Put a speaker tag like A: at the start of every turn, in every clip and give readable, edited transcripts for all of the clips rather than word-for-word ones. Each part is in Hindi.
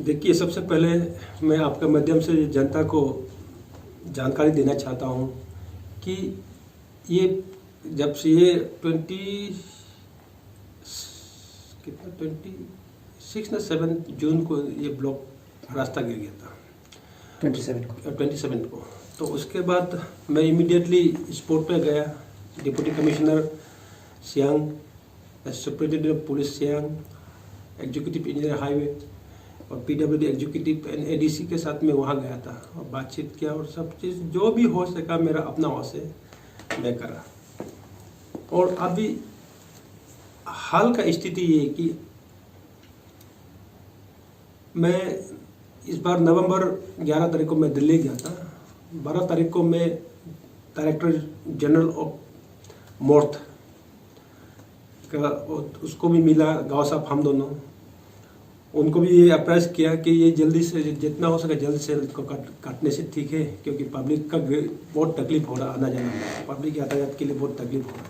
A: देखिए, सबसे पहले मैं आपके माध्यम से जनता को जानकारी देना चाहता हूँ कि ये जब से ये 26 ना 7 जून को ये ब्लॉक रास्ता गिर गया था 27 को। तो उसके बाद मैं इमीडिएटली स्पॉट पे गया। Deputy commissioner Siang, superintendent of police Siang, executive engineer highway और पीडब्ल्यूडी एग्जीक्यूटिव एडीसी के साथ में वहाँ गया था और बातचीत किया और सब चीज़ जो भी हो सका मेरा अपना वहाँ से मैं करा। और अभी हाल का स्थिति ये है कि मैं इस बार नवंबर 11 तारीख को मैं दिल्ली गया था। 12 तारीख को मैं डायरेक्टर जनरल ऑफ मॉर्थ का उसको भी मिला, गाँव साहब हम दोनों, उनको भी ये अप्रोच किया कि ये जल्दी से जितना हो सके जल्द से इसको काटने से ठीक है, क्योंकि पब्लिक का बहुत तकलीफ हो रहा, आना जाना पब्लिक यातायात के लिए बहुत तकलीफ हो रहा।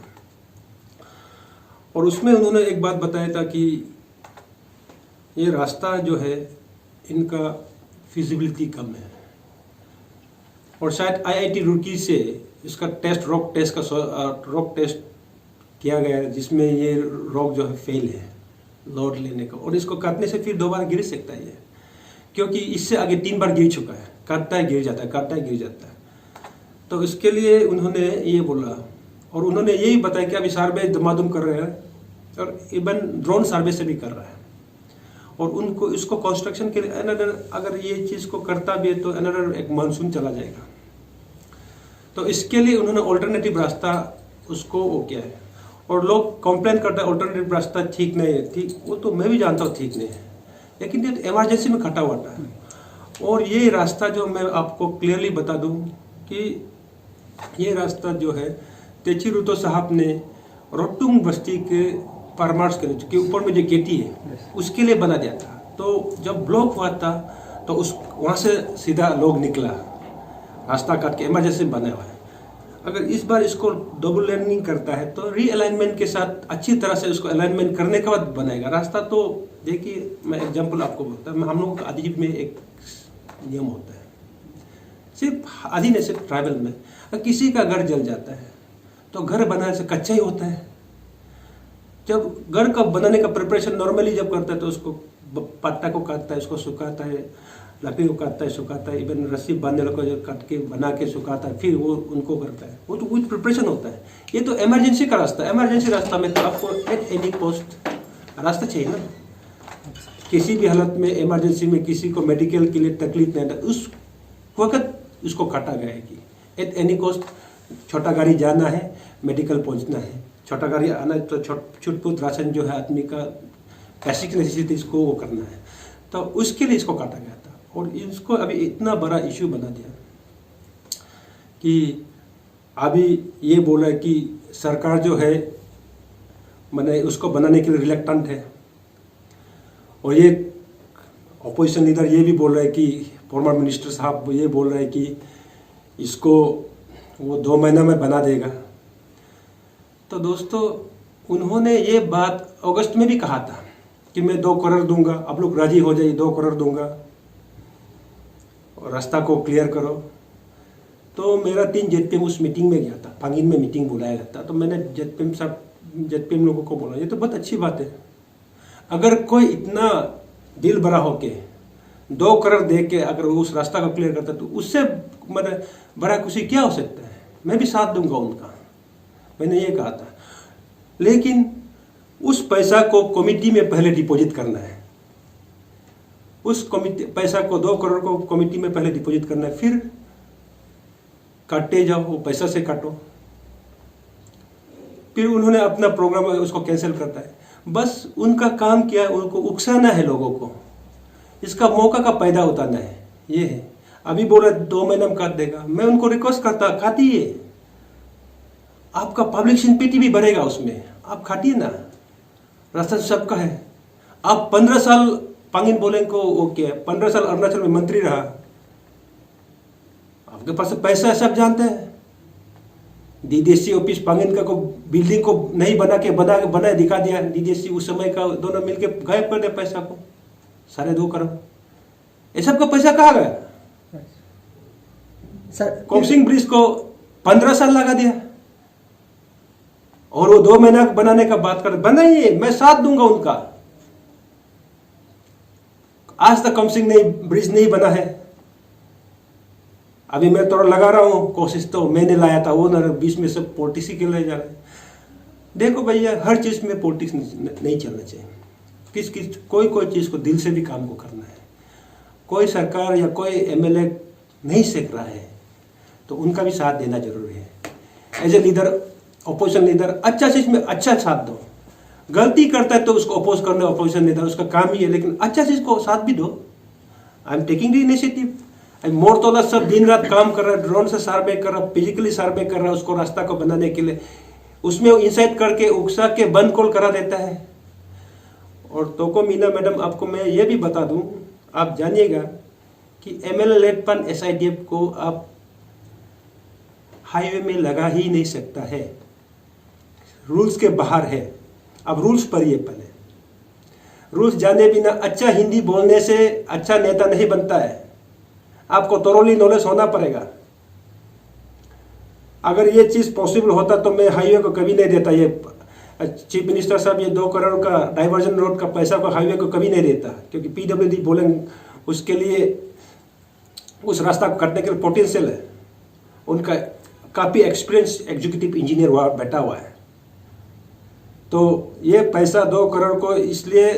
A: और उसमें उन्होंने एक बात बताया था कि ये रास्ता जो है इनका फिजिबिलिटी कम है और शायद आईआईटी रुड़की से इसका टेस्ट रॉक टेस्ट किया गया है, जिसमें ये रॉक जो है फेल है लोड लेने का, और इसको काटने से फिर दोबारा गिर सकता है, क्योंकि इससे आगे 3 बार गिर चुका है। काटता है गिर जाता है, काटता है गिर जाता है। तो इसके लिए उन्होंने ये बोला और उन्होंने यही बताया कि अभी सर्वे दमादम कर रहे हैं और इवन ड्रोन सर्वे से भी कर रहा है और उनको इसको कंस्ट्रक्शन के लिए अगर ये चीज़ को करता भी है तो अनदर एक मानसून चला जाएगा। तो इसके लिए उन्होंने ऑल्टरनेटिव रास्ता उसको वो किया है और लोग कंप्लेन करते हैं ऑल्टरनेटिव रास्ता ठीक नहीं है। ठीक, वो तो मैं भी जानता हूँ ठीक नहीं है, लेकिन ये इमरजेंसी में कटा हुआ था। और ये रास्ता जो मैं आपको क्लियरली बता दूं कि ये रास्ता जो है तेची रुतो साहब ने रोटुंग बस्ती के परमार्स के ऊपर में जो गेटी है उसके लिए बना दिया था। तो जब ब्लॉक हुआ था तो उस वहाँ से सीधा लोग निकला, रास्ता काट के इमरजेंसी बना हुआ है। अगर इस बार इसको डबल लेनिंग करता है तो रीअलाइनमेंट के साथ अच्छी तरह से उसको अलाइनमेंट करने के बाद बनाएगा रास्ता। तो देखिए, मैं एग्जांपल आपको बोलता हूँ, हम लोगों का अजीब में एक नियम होता है, सिर्फ आदि नहीं सिर्फ ट्राइबल में, अगर किसी का घर जल जाता है तो घर बनाने से कच्चा ही होता है। जब घर का बनाने का प्रिपरेशन नॉर्मली जब करता है तो उसको पत्ता को काटता है, उसको सुखाता है, लकड़ी को काटता है, सुखाता है, इवन रस्सी बांधने को जो काट के बना के सुखाता है, फिर वो उनको करता है। वो तो कुछ प्रिपरेशन होता है। ये तो इमरजेंसी का रास्ता, इमरजेंसी रास्ता में तो आपको एट एनी कॉस्ट रास्ता चाहिए ना। किसी भी हालत में इमरजेंसी में किसी को मेडिकल के लिए तकलीफ नहीं, उस वक्त उसको काटा गया है कि एट एनी कॉस्ट छोटा गाड़ी जाना है, मेडिकल पहुँचना है, छोटा गाड़ी आना तो छुटपुट राशन जो है आदमी का बेसिक नेसेसिटी इसको वो करना है, तो उसके लिए इसको काटा गया था। और इसको अभी इतना बड़ा इश्यू बना दिया कि अभी ये बोला है कि सरकार जो है मैंने उसको बनाने के लिए रिलेक्टेंट है। और ये अपोजिशन लीडर ये भी बोल रहा है कि फॉर्मर मिनिस्टर साहब ये बोल रहे हैं कि इसको वो 2 महीना में बना देगा। तो दोस्तों, उन्होंने ये बात अगस्त में भी कहा था कि मैं 2 करोड़ दूंगा, आप लोग राजी हो जाइए, 2 करोड़ दूंगा और रास्ता को क्लियर करो। तो मेरा 3 जेडपीएम उस मीटिंग में गया था, फांगिन में मीटिंग बुलाया गया था। तो मैंने जेडपीएम लोगों को बोला ये तो बहुत अच्छी बात है, अगर कोई इतना दिल बड़ा होके 2 करोड़ दे के अगर उस रास्ता को क्लियर करता तो उससे बड़ा खुशी क्या हो सकता है। मैं भी साथ दूंगा उनका, मैंने ये कहा था। लेकिन उस पैसा को कमिटी में पहले डिपॉजिट करना है, उस कमिटी पैसा को 2 करोड़ को कमिटी में पहले डिपॉजिट करना है, फिर काटते जाओ, वो पैसा से काटो। फिर उन्होंने अपना प्रोग्राम उसको कैंसिल करता है। बस उनका काम क्या है, उनको उकसाना है लोगों को, इसका मौका का फायदा उठाना है, ये है। अभी बोला 2 महीना में काट देगा, मैं उनको रिक्वेस्ट करता काटिए, आपका पब्लिक सिंपैथी भी बढ़ेगा उसमें, आप काटिए ना, रास्ता सबका है। आप 15 साल पांगिन बोलें को वो क्या है, 15 साल अरुणाचल में मंत्री रहा, आपके पास पैसा है, सब जानते हैं। डीडीएससी ऑफिस पांगिन का को बिल्डिंग को नहीं बना दिखा दिया डीडीएससी उस समय का, दोनों मिलके गायब कर दिया पैसा को, 2.5 करोड़। ये सबका पैसा कहाँ गया?
B: सर
A: कोमसिंग ब्रिज को 15 साल लगा दिया और वो 2 महीना बनाने का बात कर बनाइए, मैं साथ दूंगा उनका। आज तक कोमसिंग ब्रिज नहीं बना है। अभी मैं थोड़ा लगा रहा हूं कोशिश, तो मैंने लाया था वो ना, बीच में सब पॉलिटिक्स के लिए जा रहे हैं। देखो भैया, हर चीज में पॉलिटिक्स नहीं चलना चाहिए। कोई चीज को दिल से भी काम को करना है। कोई सरकार या कोई एमएलए नहीं सीख रहा है तो उनका भी साथ देना जरूरी है। As a leader, opposition leader, अच्छा चीज में अच्छा साथ दो। गलती करता है तो उसको अपोज करना अपोजिशन लीडर उसका काम ही है, लेकिन अच्छा चीज को साथ भी दो। I am taking the initiative. मोर तोला सब दिन रात काम कर रहा है, ड्रोन से सर्वे कर रहा है, फिजिकली सर्वे कर रहा है उसको रास्ता को बनाने के लिए। उसमें इंसाइट करके उकसा के बंद कॉल करा देता है। और तोको मीना मैडम, आपको मैं ये भी बता दूं, आप जानिएगा कि एमएलए लेड फंड एसआईडीएफ को आप हाईवे में लगा ही नहीं सकता है, रूल्स के बाहर है। अब रूल्स पढ़िए पहले। रूल्स जाने बिना अच्छा हिंदी बोलने से अच्छा नेता नहीं बनता है। आपको थोरोली नॉलेज होना पड़ेगा। अगर ये चीज पॉसिबल होता तो मैं हाईवे को कभी नहीं देता। ये चीफ मिनिस्टर साहब ये 2 करोड़ का डाइवर्जन रोड का पैसा को हाईवे को कभी नहीं देता, क्योंकि पीडब्ल्यूडी बोलेंगे उसके लिए, उस रास्ता को काटने के लिए पोटेंशियल है। उनका काफी एक्सपीरियंस एग्जीक्यूटिव इंजीनियर बैठा हुआ है। तो ये पैसा 2 करोड़ को इसलिए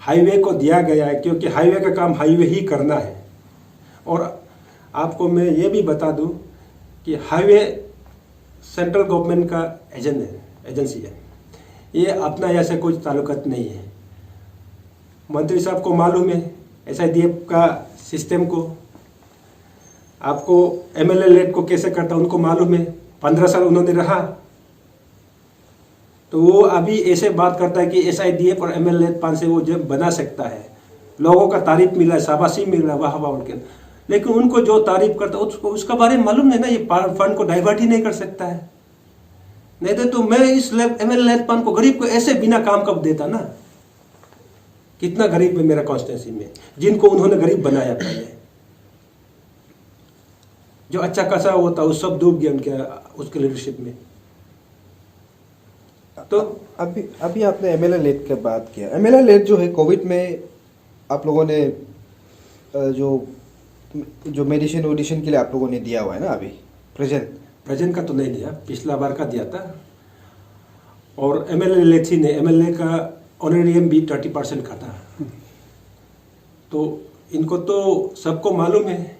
A: हाईवे को दिया गया है क्योंकि हाईवे का काम हाईवे ही करना है। और आपको मैं ये भी बता दूं कि हाईवे सेंट्रल गवर्नमेंट का एजेंसी है। ये अपना ऐसा कुछ ताल्लुकात नहीं है। मंत्री साहब को मालूम है एसआईडीएफ का सिस्टम को, आपको एमएलए लेड को कैसे करता उनको मालूम है। 15 साल उन्होंने रहा, तो वो अभी ऐसे बात करता है कि एसआईडीएफ और एमएलए लेड फंड से वो जब बना सकता है, लोगों का तारीफ मिला है, शाबाशी मिल रहा है, वाह वाह उनके। लेकिन उनको जो तारीफ करता है उसको उसका बारे में मालूम नहीं ना, ये फंड को डाइवर्ट ही नहीं कर सकता है। नहीं तो मैं इस एमएलए लेड फंड को गरीब को ऐसे बिना काम कब देता ना। कितना गरीब है मेरा कॉन्स्टिट्यूंसी में, जिनको उन्होंने गरीब बनाया पहले। जो अच्छा खासा होता वो सब डूब गया उनके उसके लीडरशिप में।
C: तो अभी आपने एमएलए लेड की बात किया। एमएलए लेड जो है कोविड में आप लोगों ने जो मेडिसिन ओडिशन के लिए आप लोगों ने दिया हुआ है ना, अभी प्रेजेंट
A: का तो नहीं दिया, पिछला बार का दिया था। और एमएलए लेथी ने एमएलए का ऑनरेरियम भी 30% का था। तो इनको तो सबको मालूम है।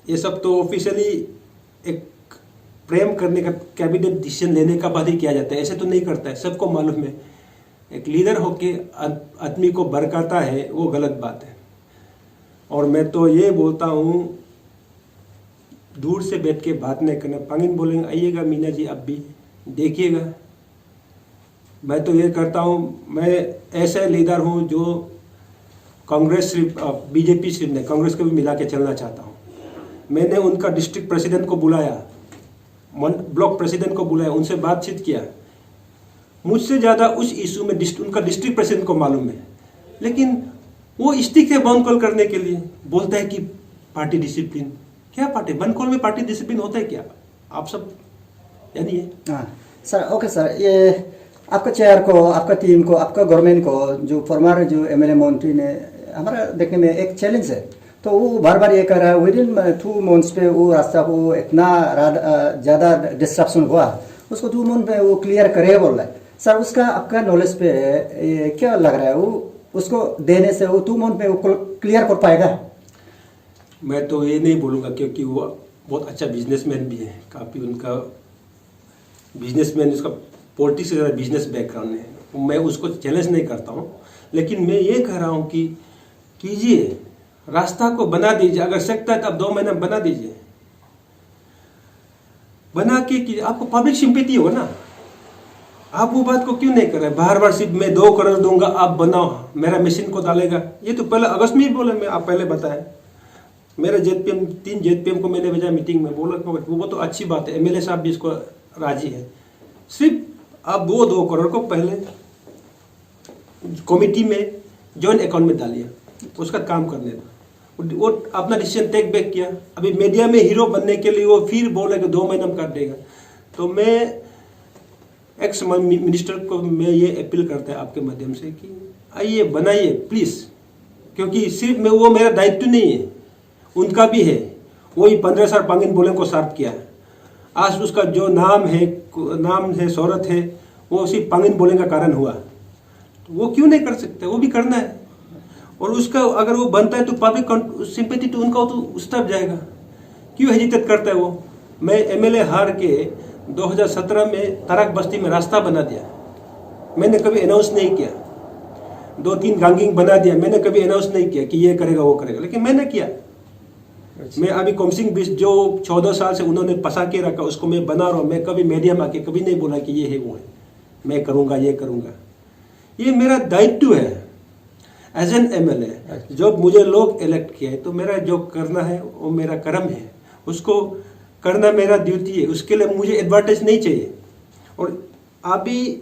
A: ये सब तो ऑफिशियली एक प्रेम करने का, कैबिनेट डिसीजन लेने का बाद ही किया जाता है, ऐसे तो नहीं करता है, सबको मालूम है। एक लीडर होके आदमी को भड़काता है वो गलत बात है। और मैं तो ये बोलता हूँ, दूर से बैठ के बात नहीं करना। पांगिन बोलेंगे आइएगा मीना जी, आप भी देखिएगा। मैं तो ये करता हूँ, मैं ऐसे लीडर हूँ जो कांग्रेस सिर्फ बीजेपी सिर्फ नहीं, कांग्रेस को भी मिला के चलना चाहता हूँ। मैंने उनका डिस्ट्रिक्ट प्रेसिडेंट को बुलाया, ब्लॉक प्रेसिडेंट को बुलाया, उनसे बातचीत किया। मुझसे ज़्यादा उस इशू में उनका डिस्ट्रिक्ट प्रेसिडेंट को मालूम है। लेकिन वो स्टिक है बंद कॉल करने के लिए, बोलता है कि पार्टी डिसिप्लिन। क्या पार्टी बंद कॉल में पार्टी डिसिप्लिन होता है क्या? आप सब जानिए।
B: हाँ सर, ओके सर, ये आपका चेयर को, आपका टीम को, आपका गवर्नमेंट को, जो फॉर्मर जो एमएलए मंत्री ने, हमारा देखने में एक चैलेंज है। तो वो बार बार ये कह रहा है विद इन 2 मंथ्स पे वो रास्ता को इतना ज़्यादा डिस्ट्रप्शन हुआ, उसको 2 मंथ पे वो क्लियर करेगा बोल रहा है। सर उसका आपका नॉलेज पे क्या लग रहा है, वो उसको देने से वो 2 मंथ में वो क्लियर कर पाएगा?
A: मैं तो ये नहीं बोलूँगा, क्योंकि वो बहुत अच्छा बिजनेसमैन भी है। काफ़ी उनका बिजनेसमैन, उसका पॉलिटिक्स से ज़्यादा बिजनेस बैकग्राउंड है। मैं उसको चैलेंज नहीं करता हूँ, लेकिन मैं ये कह रहा हूँ कि कीजिए, रास्ता को बना दीजिए। अगर सकता है तो आप 2 महीने में बना दीजिए। बना के कीजिए, आपको पब्लिक सिंपैथी हो ना। आप वो बात को क्यों नहीं कर रहे? बार बार सिर्फ मैं 2 करोड़ दूंगा, आप बनाओ, मेरा मशीन को डालेगा। ये तो पहले अगस्त में ही बोले, मैं आप पहले बताएं। मेरे जेडपीएम 3 जेडपीएम को मैंने भेजा मीटिंग में, बोला वो तो अच्छी बात है, एमएलए साहब भी इसको राजी है। सिर्फ आप वो 2 करोड़ को पहले कमेटी में जॉइंट अकाउंट में डालिए, उसका काम करने दो। वो अपना डिसीजन टेक बैक किया। अभी मीडिया में हीरो बनने के लिए वो फिर बोला कि 2 महीना में कर देगा। तो मैं एक्स मिनिस्टर को मैं ये अपील करता है आपके माध्यम से कि आइए बनाइए प्लीज़, क्योंकि सिर्फ मैं वो मेरा दायित्व नहीं है, उनका भी है। वही 15 साल पांगिन बोले को सार्थ किया। आज उसका जो नाम है शोहरत है, वो सिर्फ पांगिन बोले का कारण हुआ। तो वो क्यों नहीं कर सकते? वो भी करना है। और उसका अगर वो बनता है तो पब्लिक सिंपैथी तो उनका तो उस तरफ जाएगा। क्यों हेजिटेट करता है वो? मैं एमएलए हार के 2017 में तराक बस्ती में रास्ता बना दिया, मैंने कभी अनाउंस नहीं किया। 2-3 गैंगिंग बना दिया, मैंने कभी अनाउंस नहीं किया कि ये करेगा वो करेगा, लेकिन मैंने किया। मैं अभी कोमसिंग ब्रिज जो 14 साल से उन्होंने पसा के रखा, उसको मैं बना रहा हूँ। मैं कभी मीडिया में आके कभी नहीं बोला कि ये है वो है, मैं करूँगा ये करूँगा। ये मेरा दायित्व है एज एन एमएलए। जब मुझे लोग इलेक्ट किया है तो मेरा जो करना है वो मेरा कर्म है, उसको करना मेरा ड्यूटी है। उसके लिए मुझे एडवांटेज नहीं चाहिए। और अभी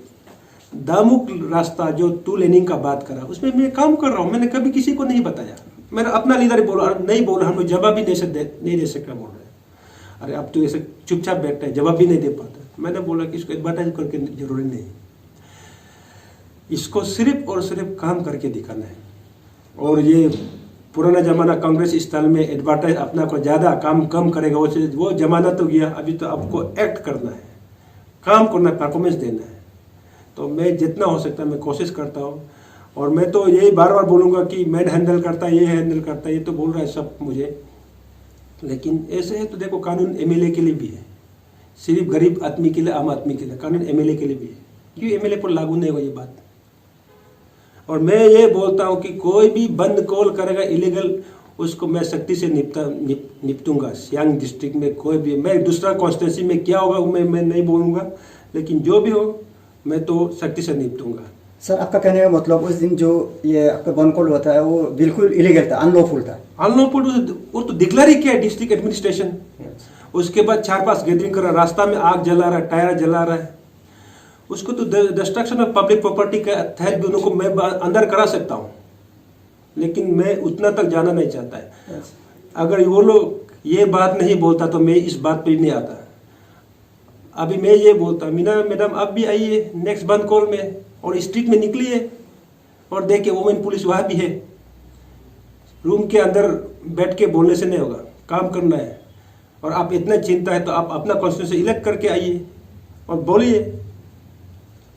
A: दामुक रास्ता जो 2 लेनिंग का बात करा, उसमें मैं काम कर रहा हूँ। मैंने कभी किसी को नहीं बताया। मेरा अपना लीडर बोला नहीं, बोल रहा हम लोग जवाब भी नहीं दे सकता बोल रहे। अरे अब तो ऐसे चुपचाप बैठता है, जवाब भी नहीं दे पाता। मैंने बोला कि इसको एडवर्टाइज करके जरूरी नहीं, इसको सिर्फ और सिर्फ काम करके दिखाना है। और ये पुराना जमाना कांग्रेस स्टाइल में एडवर्टाइज अपना को ज़्यादा काम कम करेगा, वो जमाना तो गया। अभी तो आपको एक्ट करना है, काम करना है, परफॉर्मेंस देना है। तो मैं जितना हो सकता है मैं कोशिश करता हूँ। और मैं तो यही बार बार बोलूँगा कि मैन हैंडल करता है, ये हैंडल करता है, ये तो बोल रहा है सब मुझे। लेकिन ऐसे है तो देखो, कानून एमएलए के लिए भी है, सिर्फ गरीब आदमी के लिए, आम आदमी के लिए। कानून एमएलए के लिए भी है। क्यों एमएलए पर लागू नहीं हो ये बात? और मैं ये बोलता हूँ कि कोई भी बंद कॉल करेगा इलीगल, उसको मैं सख्ती से निपटूंगा। सियांग डिस्ट्रिक्ट में कोई भी, मैं दूसरा कॉन्स्टिट्यूंसी में क्या होगा मैं नहीं बोलूँगा, लेकिन जो भी हो मैं तो सख्ती से निपटूंगा।
B: सर, आपका कहने का मतलब उस दिन जो ये आपका बंद कॉल होता है वो बिल्कुल इलीगल था, अनलॉफुल था?
A: अनलॉफुल वो तो डिक्लेयर ही किया है डिस्ट्रिक्ट एडमिनिस्ट्रेशन। उसके बाद 4-5 गैदरिंग कर रहा, रास्ता में आग जला रहा है, टायर जला रहा है। उसको तो डिस्ट्रक्शन ऑफ पब्लिक प्रॉपर्टी का तहत भी उनको मैं अंदर करा सकता हूँ, लेकिन मैं उतना तक जाना नहीं चाहता है। अगर वो लोग ये बात नहीं बोलता तो मैं इस बात पे नहीं आता। अभी मैं ये बोलता, मीना मैडम आप भी आइए नेक्स्ट बंद कॉल में और स्ट्रीट में निकलिए और देखिए वुमेन पुलिस वहाँ भी है। रूम के अंदर बैठ के बोलने से नहीं होगा, काम करना है। और आप इतना चिंता है तो आप अपना कॉन्स्टिट्यूंसी इलेक्ट करके आइए और बोलिए।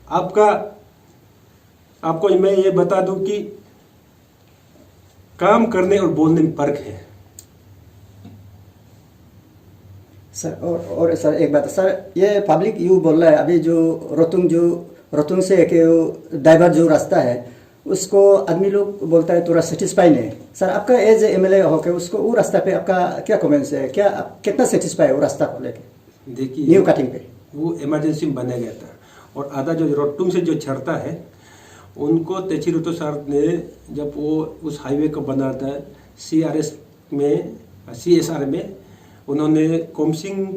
A: आपको मैं ये बता दूं कि काम करने और बोलने में फर्क है।
B: सर और सर एक बात सर, ये पब्लिक यू बोल रहा है अभी जो रोतुंग से एक डाइवर जो रास्ता है उसको आदमी लोग बोलता है थोड़ा सेटिस्फाई नहीं। सर, आपका एज एमएलए होकर उसको वो रास्ता पे आपका क्या कमेंट्स है? क्या कितना सेटिस्फाई है वो रास्ता को लेके?
A: देखिए,
B: न्यू कटिंग पे वो
A: इमरजेंसी में बनाया गया था और आधा जो रोटुंग से जो छड़ता है उनको तेची रुतो सर ने जब वो उस हाईवे को बना था CSR में उन्होंने कोमसिंग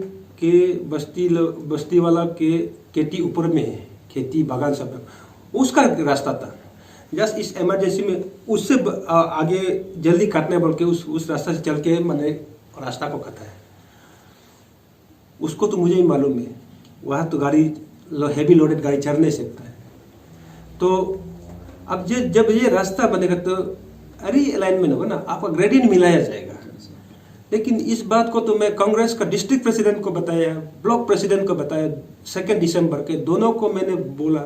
A: के बस्ती वाला के खेती ऊपर में है, खेती बागान सब उसका रास्ता था। जस्ट इस इमरजेंसी में उससे आगे जल्दी काटने बोल के उस रास्ता से चल के मैंने रास्ता को काटा है। उसको तो मुझे ही मालूम है, वहाँ तो गाड़ी हैवी लोडेड गाड़ी चल नहीं सकता है। तो अब जब ये रास्ता बनेगा तो अरे अलाइनमेंट होगा ना, आपका ग्रेडियंट मिलाया जाएगा। लेकिन इस बात को तो मैं कांग्रेस का डिस्ट्रिक्ट प्रेसिडेंट को बताया, ब्लॉक प्रेसिडेंट को बताया 2 दिसंबर के, दोनों को मैंने बोला,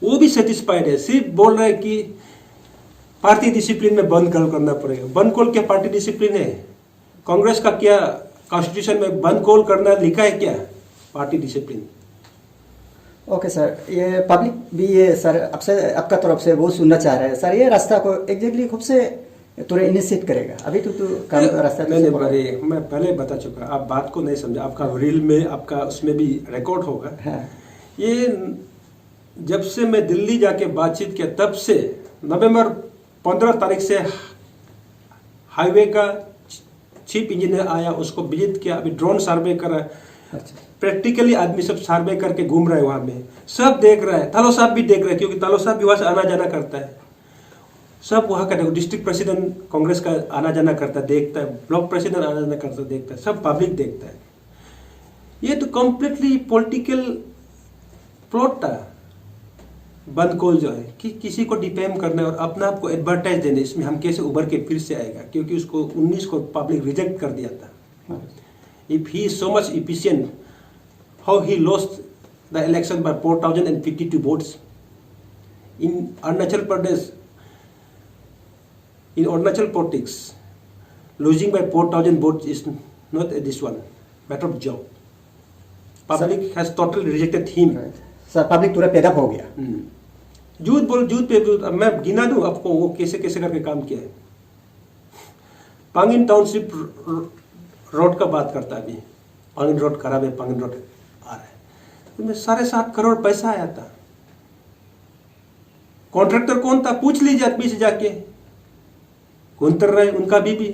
A: वो भी सेटिस्फाइड है। सिर्फ बोल रहे कि पार्टी डिसिप्लिन में बंद कॉल करना पड़ेगा। बंद कॉल क्या पार्टी डिसिप्लिन है? कांग्रेस का क्या कॉन्स्टिट्यूशन में बंद कॉल करना लिखा है क्या? Party discipline.
B: ओके सर, ये पब्लिक भी ये सर आपसे आपका तरफ से वो सुनना चाह रहे हैं सर, ये रास्ता को एग्जैक्टली खुद से थोड़ा इनिशिएट करेगा। अभी तो काम रास्ता
A: मैं पहले बता चुका, आप बात को नहीं समझा। आपका रील में आपका उसमें भी रिकॉर्ड होगा।
B: हाँ।
A: ये जब से मैं दिल्ली जाके बातचीत किया तब से नवंबर 15 तारीख से हाईवे का चीफ इंजीनियर आया, उसको विजिट किया, अभी ड्रोन सर्वे कर रहा है।
B: अच्छा।
A: प्रैक्टिकली आदमी सब सर्वे करके घूम रहे हैं वहाँ में, सब देख रहा है। तालो साहब भी देख रहे हैं क्योंकि तालो साहब भी वहाँ से आना जाना करता है। सब वहाँ का डिस्ट्रिक्ट प्रेसिडेंट कांग्रेस का आना जाना करता देखता है, ब्लॉक प्रेसिडेंट आना जाना करता देखता है, सब पब्लिक देखता है। ये तो कम्प्लीटली पॉलिटिकल प्लॉट था, बंद कॉल जो है कि किसी को डिफेम करना और अपना आप को एडवर्टाइज देने, इसमें हम कैसे उभर के फिर से आएगा, क्योंकि उसको 19 को पब्लिक रिजेक्ट कर दिया था। If he is so much efficient, how he lost the election by 4052 votes in Arunachal Pradesh. In Arunachal politics, losing by 4,000 votes is not this one matter of joke. Public has totally rejected him.
B: Sir public पूरा पेड अप हो गया।
A: झूठ पे अब मैं गिना दूं आपको वो कैसे कैसे करके काम किया है। पांगिन टाउनशिप रोड का बात करता है अभी, पांगिन रोड खराब है, पांगिन रोड आ रहा है, उसमें 7.5 करोड़ पैसा आया था। कॉन्ट्रैक्टर कौन था पूछ लीजिए आदमी से जाके, गुंतर राय उनका बीबी